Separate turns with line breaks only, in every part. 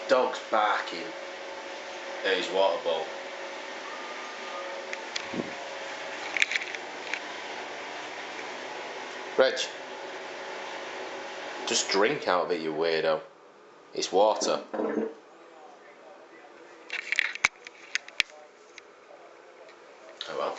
Dog's barking at his water bowl. Reg, just drink out of it, you weirdo. It's water. Oh well.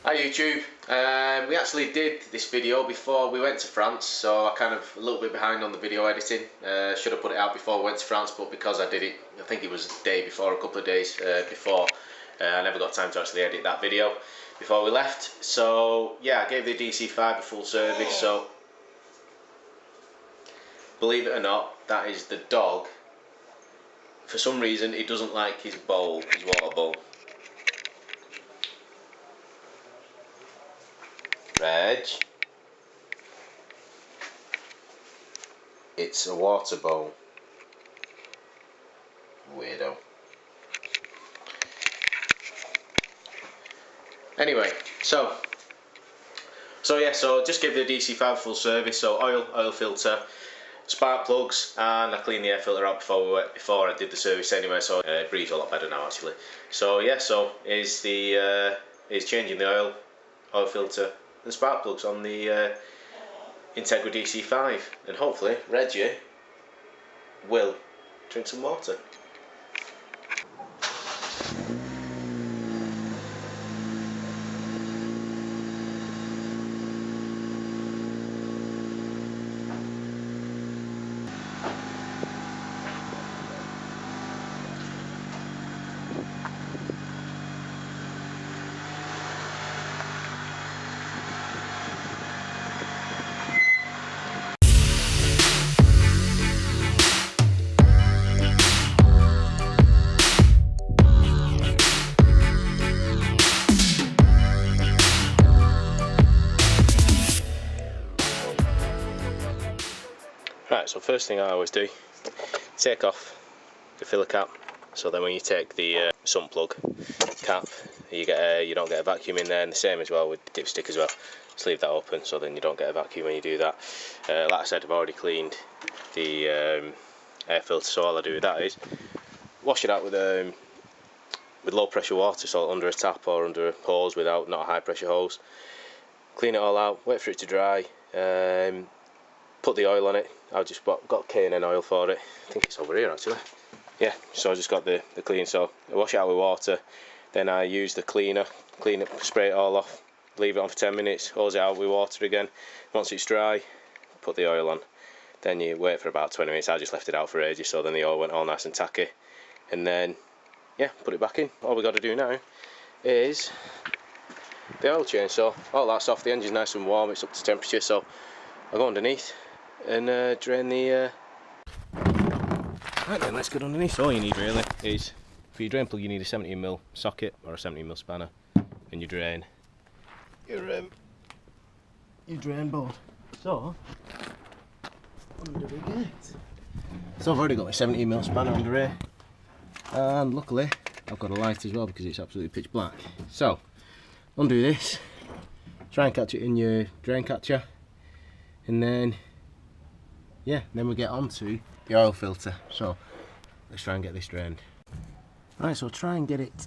Hi YouTube, we actually did this video before we went to France, so I kind of a little bit behind on the video editing. Should have put it out before we went to France, but because I did it, I think it was the day before, a couple of days before, I never got time to actually edit that video before we left. So yeah, I gave the DC5 a full service, so believe it or not, that is the dog. For some reason he doesn't like his bowl, his water bowl. Reg, it's a water bowl. Weirdo. Anyway, so just give the DC5 full service. So oil filter, spark plugs, and I cleaned the air filter out before I did the service anyway. So it breathes a lot better now actually. So yeah, so is changing the oil filter and spark plugs on the Integra DC5, and hopefully Reggie will drink some water. Right, so first thing I always do, take off the filler cap, so then when you take the sump plug cap, you don't get a vacuum in there, and the same as well with the dipstick as well. Just leave that open so then you don't get a vacuum when you do that. Like I said, I've already cleaned the air filter, so all I do with that is wash it out with low pressure water, so under a tap or under a hose not a high pressure hose. Clean it all out, wait for it to dry. Put the oil on it. I've just got K&N oil for it. I think it's over here actually. Yeah, so I just got the clean. So I wash it out with water, then I use the cleaner, clean it, spray it all off, leave it on for 10 minutes, hose it out with water again. Once it's dry, put the oil on. Then you wait for about 20 minutes. I just left it out for ages, so then the oil went all nice and tacky. And then, yeah, put it back in. All we got to do now is the oil change. So all that's off, the engine's nice and warm, it's up to temperature, so I'll go underneath and drain the right then, let's get underneath. All you need really is, for your drain plug you need a 17mm socket or a 17mm spanner, and you drain your drain board. So under we get. So I've already got my 17mm spanner under here, and luckily I've got a light as well because it's absolutely pitch black. So undo this, try and catch it in your drain catcher, and then yeah, then we get onto the oil filter. So let's try and get this drained. Right, so try and get it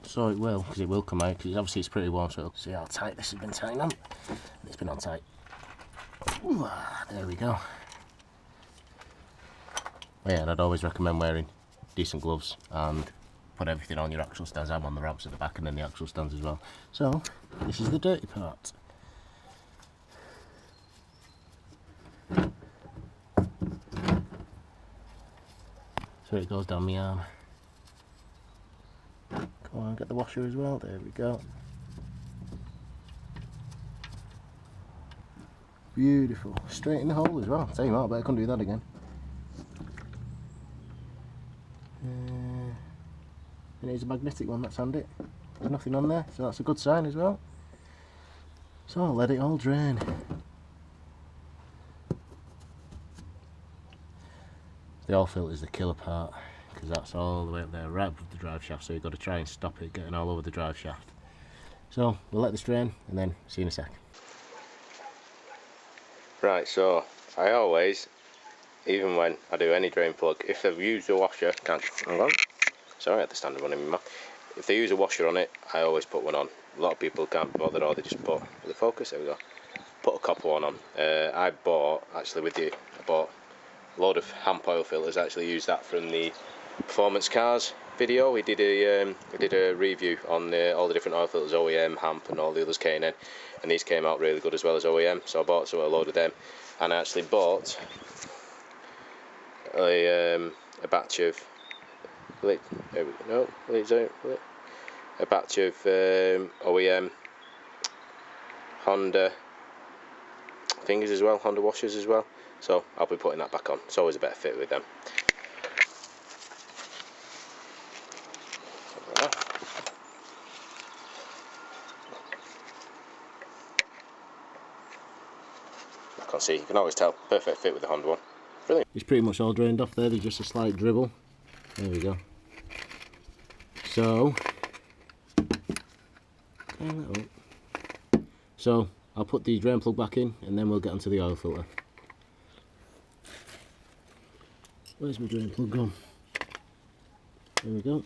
so it will, because it will come out, because obviously it's pretty warm, so see how tight this has been tying on. It's been on tight. Ooh, there we go. Yeah, and I'd always recommend wearing decent gloves and put everything on your axle stands. I'm on the ramps at the back and then the axle stands as well. So this is the dirty part. So it goes down my arm. Come on, get the washer as well. There we go. Beautiful. Straight in the hole as well. Tell you what, I bet I couldn't do that again. And it's a magnetic one, that's handy.
there's nothing on there, so that's a good sign as well. So I'll let it all drain. The oil filter is the killer part, because that's all the way up there, right above the drive shaft, so you've got to try and stop it getting all over the drive shaft. So we'll let this drain and then see you in a sec.
Right, so I always, even when I do any drain plug, if they've used a washer, hang on, sorry I had the standard one in my mouth. If they use a washer on it, I always put one on. A lot of people can't be bothered, or they just put, with the focus, there we go, put a copper one on. I bought, actually with you, I bought a load of Hamp oil filters. I actually used that from the Performance Cars video. We did a review on all the different oil filters, OEM, Hamp and all the others, K&N, and these came out really good as well as OEM, so I bought a load of them, and I actually bought a batch of a batch of OEM Honda fingers as well, Honda washers as well, so I'll be putting that back on. It's always a better fit with them. I can see, you can always tell, perfect fit with the Honda one. Brilliant.
It's pretty much all drained off there, there's just a slight dribble. There we go. So I'll put the drain plug back in and then we'll get onto the oil filter. Where's my drain plug gone? There we go.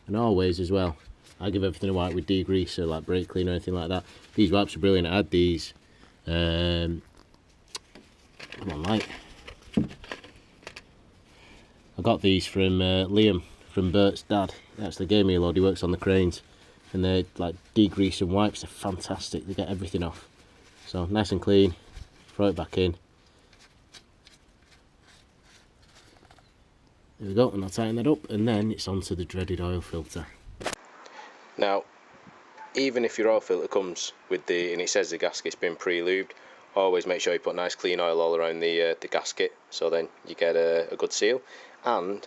And always as well, I give everything a wipe with degreaser, like brake cleaner or anything like that. These wipes are brilliant. I had these. Come on, light. I got these from Liam, from Bert's dad. He actually gave me a load. He works on the cranes, and they're like degreaser and wipes. They're fantastic. They get everything off. So nice and clean. Throw it back in. There we go, and I'll tighten that up, and then it's onto the dreaded oil filter.
Now, even if your oil filter comes with and it says the gasket's been pre-lubed, always make sure you put nice clean oil all around the gasket, so then you get a good seal. And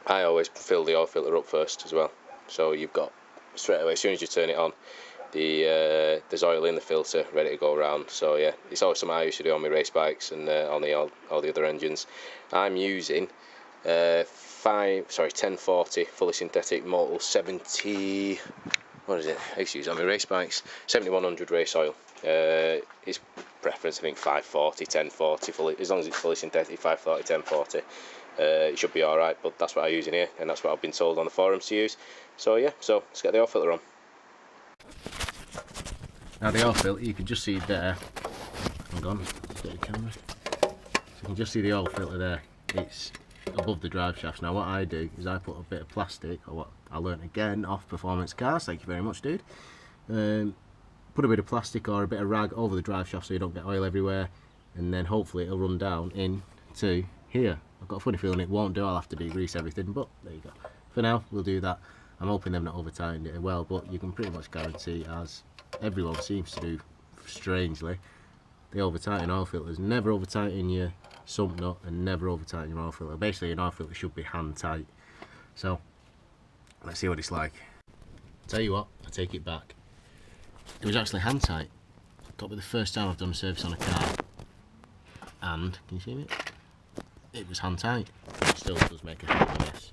I always fill the oil filter up first as well, so you've got straight away, as soon as you turn it on, there's oil in the filter ready to go around. So yeah, it's always something I used to do on my race bikes and on all the other engines. I'm using 1040 fully synthetic Motul 70, what is it, I used to use on my race bikes, 7100 race oil. It's preference, I think 540, 1040, fully, as long as it's fully synthetic, 540, 1040. It should be alright, but that's what I use in here, and that's what I've been told on the forums to use. So yeah, so let's get the oil filter on.
Now the oil filter, you can just see there, hang on, let's get the camera. You can just see the oil filter there, it's above the drive shafts. Now what I do is I put a bit of plastic, or what I learnt again off Performance Cars, thank you very much dude, put a bit of plastic or a bit of rag over the drive shaft so you don't get oil everywhere, and then hopefully it'll run down into here. I've got a funny feeling it won't do, I'll have to degrease everything, but there you go. For now we'll do that. I'm hoping they've not over tightened it well, but you can pretty much guarantee, as everyone seems to do strangely, the over tighten oil filters. Never over tighten your sump nut and never over tighten your oil filter. Basically an oil filter should be hand tight. So let's see what it's like. Tell you what, I take it back. It was actually hand tight. Got to be the first time I've done a service on a car, and can you see it? It was hand tight. It still does make a hell of a mess.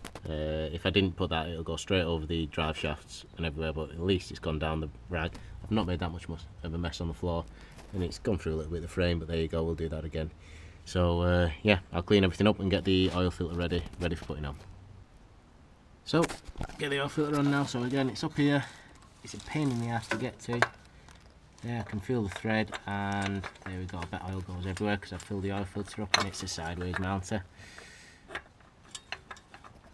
If I didn't put that, it'll go straight over the drive shafts and everywhere, but at least it's gone down the rag. I've not made that much of a mess on the floor, and it's gone through a little bit of the frame, but there you go, we'll do that again. So yeah, I'll clean everything up and get the oil filter ready for putting on. So get the oil filter on now. So again, it's up here. It's a pain in the ass to get to. There, I can feel the thread, and there we go. I bet oil goes everywhere because I filled the oil filter up, and it's a sideways mounter.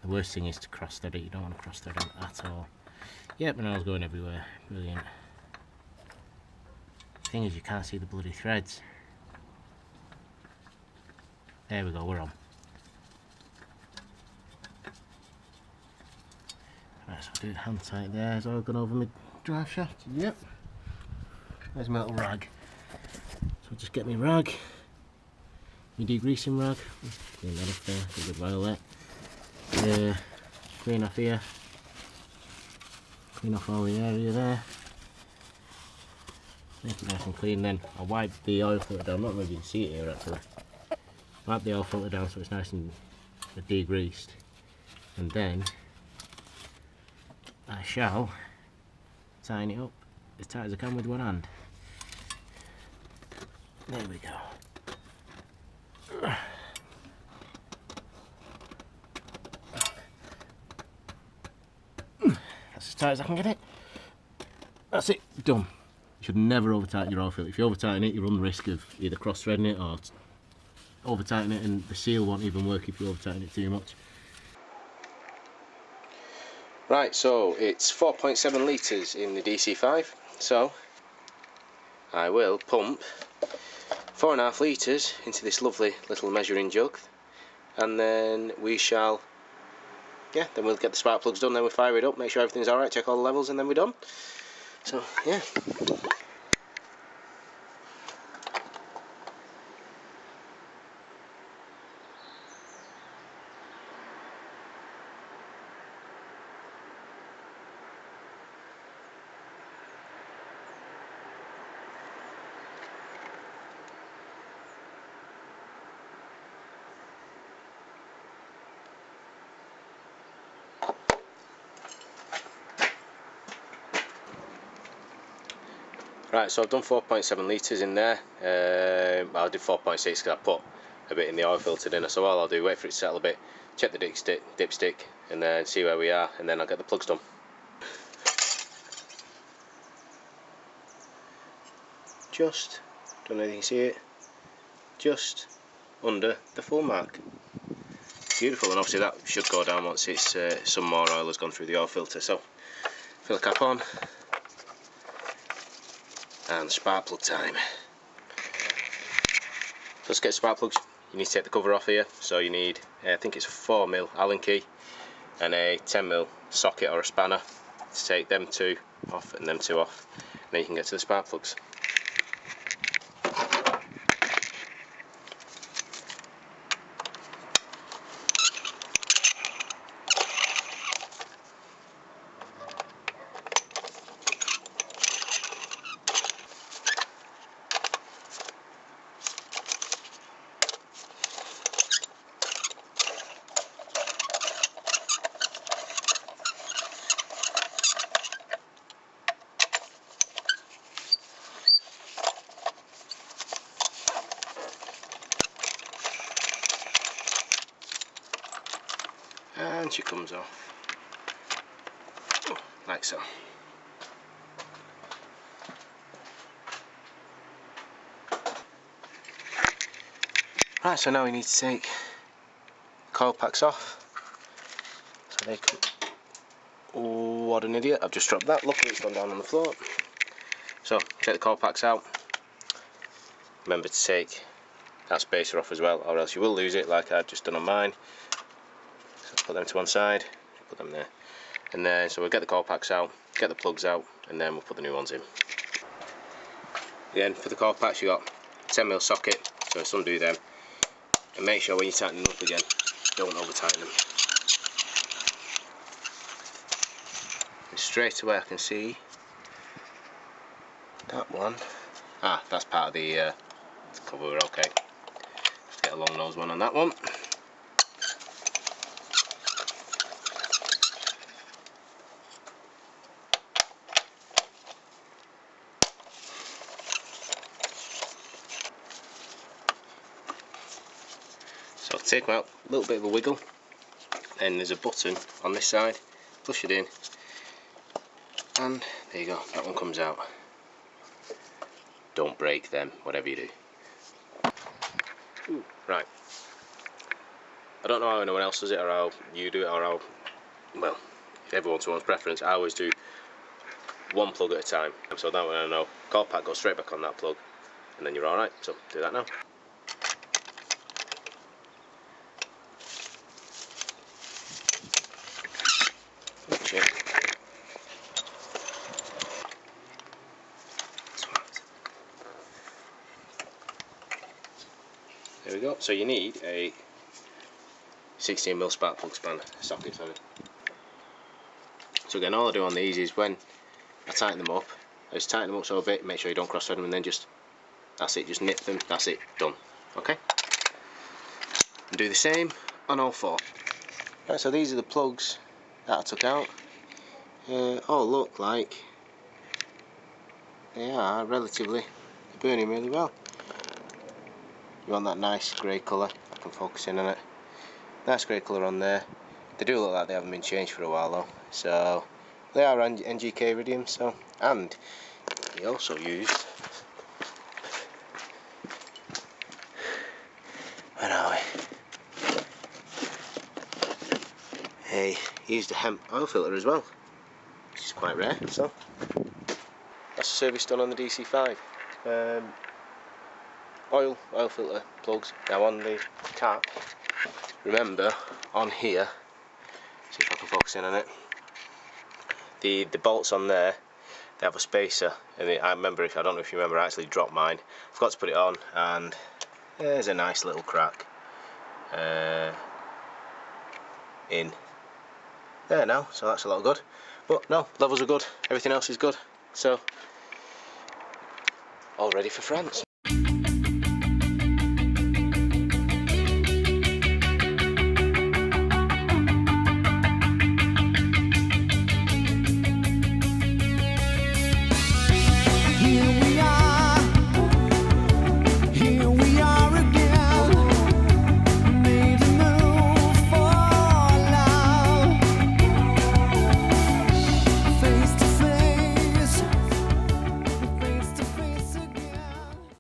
The worst thing is to cross thread it. You don't want to cross thread it at all. Yep, and oil's going everywhere. Brilliant. The thing is, you can't see the bloody threads. There we go, we're on. Right, so I'll do it hand tight there. Is oil gone over my drive shaft? Yep. There's my little rag. So I'll just get my rag, my degreasing rag. Clean that off there, a good violet. And clean off here, clean off all the area there, make it nice and clean. Then I'll wipe the oil filter down. I'm not really you can see it here actually. Wipe the oil filter down so it's nice and degreased, and then I shall tighten it up as tight as I can with one hand. There we go. That's as tight as I can get it. That's it, done. You should never over tighten your oil filter. If you over tighten it, you run the risk of either cross threading it or over tighten it, and the seal won't even work if you over tighten it too much.
Right, so it's 4.7 litres in the DC5, so I will pump 4.5 litres into this lovely little measuring jug, and then we shall, yeah, then we'll get the spark plugs done, then we'll fire it up, make sure everything's alright, check all the levels, and then we're done. So, yeah. Right, so I've done 4.7 litres in there. I did 4.6 because I put a bit in the oil filtered in. So all I'll do, wait for it to settle a bit, check the dipstick, and then see where we are, and then I'll get the plugs done. Just, don't know if you can see it, just under the full mark. Beautiful, and obviously that should go down once it's some more oil has gone through the oil filter. So, fill the cap on. And spark plug time. So let's get spark plugs. You need to take the cover off here. So you need, I think it's a 4mm Allen key and a 10mm socket or a spanner to take them two off and them two off. And then you can get to the spark plugs. And she comes off like so. Right, so now we need to take coil packs off. So they can, oh, what an idiot, I've just dropped that. Luckily it's gone down on the floor. So take the coil packs out. Remember to take that spacer off as well, or else you will lose it like I've just done on mine. So put them to one side, put them there, and then so we'll get the coil packs out, get the plugs out, and then we'll put the new ones in. Again, for the coil packs you got 10mm socket, so just undo them, and make sure when you tighten them up again, don't over tighten them. And straight away I can see that one. Ah, that's part of the cover, we're okay. Just get a long nose one on that one. So take them out, a little bit of a wiggle, and there's a button on this side, push it in, and there you go, that one comes out. Don't break them, whatever you do. Ooh, right, I don't know how anyone else does it, or how you do it, or how, well, everyone's to one's preference. I always do one plug at a time, so that way I know, coil pack goes straight back on that plug, and then you're alright, so do that now. There we go, so you need a 16mm spark plug sockets on it. So again, all I do on these is when I tighten them up, I just tighten them up so a bit, make sure you don't cross thread them, and then just, that's it, just nip them, that's it, done. Okay? And do the same on all 4. Right, so these are the plugs that I took out. All look like they are relatively burning really well. You want that nice grey colour, I can focus in on it. Nice grey colour on there. They do look like they haven't been changed for a while though, so they are NGK iridium. So, and he also used, where are we? He used a hemp oil filter as well, which is quite rare. So that's the service done on the DC5. Oil filter plugs. Now on the cap, remember on here, see if I can focus in on it, the bolts on there, they have a spacer, and I don't know if you remember, I actually dropped mine, forgot to put it on, and there's a nice little crack in there now, so that's a lot good. But no, levels are good, everything else is good, so all ready for France.